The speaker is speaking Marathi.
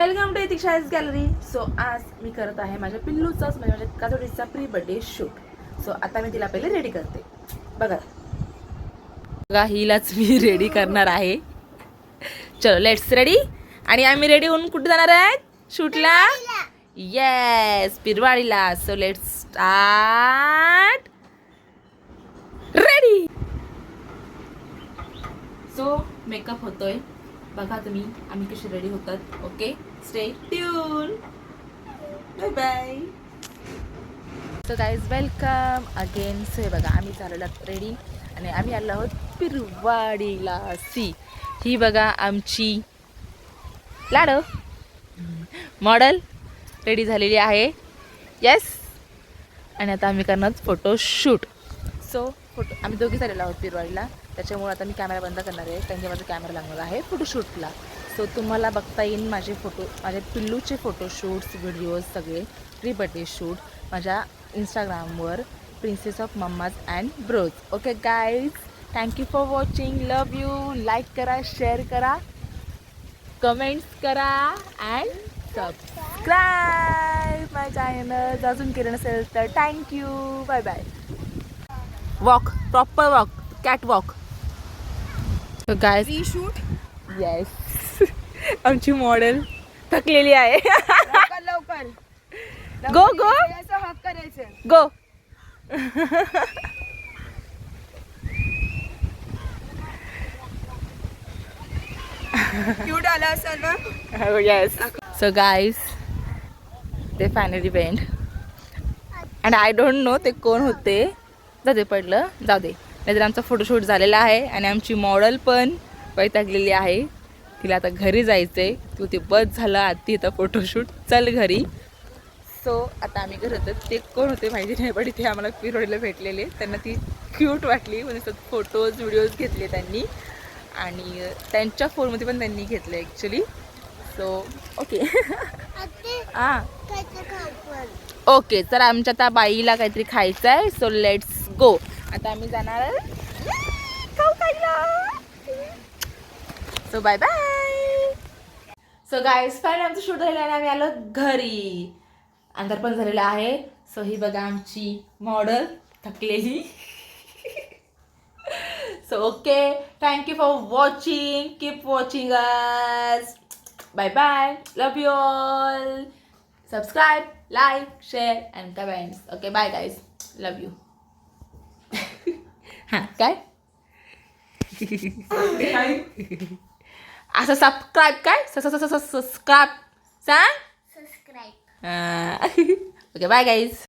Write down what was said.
Welcome to Itiksha's gallery. So आज मी करत आहे माझ्या पिल्लूचाच म्हणजे माझ्या काजोडीचा प्री बर्थडे शूट. सो आता मी तिला पहिले रेडी करते. बघा हिलाच मी रेडी करणार आहे. चलो लेट्स रेडी. आणि आम्ही रेडी होऊन कुठे जाणार आहेत शूटला? येस, पिरवाडीला. So let's start. Ready. So makeup होतोय, बघा तुम्ही आम्ही कशी रेडी होतात. Okay, stay tuned. Bye bye. So guys welcome again. So हे बघा आम्ही झालेलो रेडी आणि आम्ही आलो आहोत पिरवाडीला. ही बघा आमची लाडो मॉडेल रेडी झालेली आहे. येस. आणि आता आम्ही करणार फोटोशूट. सो आम्ही दोघी झालेलो आहोत पिरवाडीला, त्याच्यामुळे आता मी कॅमेरा बंद करणार आहे, कारण की माझा कॅमेरा लागणार आहे फोटोशूटला. सो तुम्हाला बघता येईल माझे फोटो, माझ्या पिल्लूचे फोटोशूट्स व्हिडिओज सगळे प्री बर्थडे शूट माझ्या इंस्टाग्रामवर princess of mamma's and bro's. Okay guys, thank you for watching. Love you. Like करा, शेअर करा, कमेंट्स करा अँड सबस्क्राईब माय चॅनल. अजून केलं नसेल तर thank you. Bye bye. Walk, proper walk, cat walk. गाय शूट. येस. आमची मॉडेल थकलेली आहे. लवकर गो गो हक करायचं. गो. क्यूट आला असेल ना. येस. सो गाईज ते finally went and I don't know ते कोण होते. जाऊ दे, पडलं जाऊ दे. नाहीतर आमचा फोटोशूट झालेला आहे आणि आमची मॉडेल पण वैतागलेली आहे. तिला आता घरी जायचं आहे. तू ते बस झालं आधी आता फोटोशूट, चल घरी. सो आता आम्ही घरी होतो. ते कोण होते माहिती नाही, पण इथे आम्हाला पिरोडीला भेटलेले. त्यांना ती क्यूट वाटली म्हणजे फोटोज व्हिडिओज घेतले त्यांनी आणि त्यांच्या फोनमध्ये पण त्यांनी घेतलं ॲक्च्युली. So okay. हां ओके, तर आमच्या त्या बाईला काहीतरी खायचं आहे. So let's go. आता आम्ही जाणार खाऊ खायला. So bye bye. So guys finally आमचं शूट झालेलं आहे आणि आम्ही आलो घरी. अंधार पण झालेला आहे. सो ही बघा आमची मॉडेल थकलेली. So okay, thank you for watching. Keep watching us. Bye bye. Love you all. Subscribe, like, share and comments. Okay bye guys. Love you. हां काय असं सबस्क्राईब काय सबस्क्राईब सांग. Okay bye guys.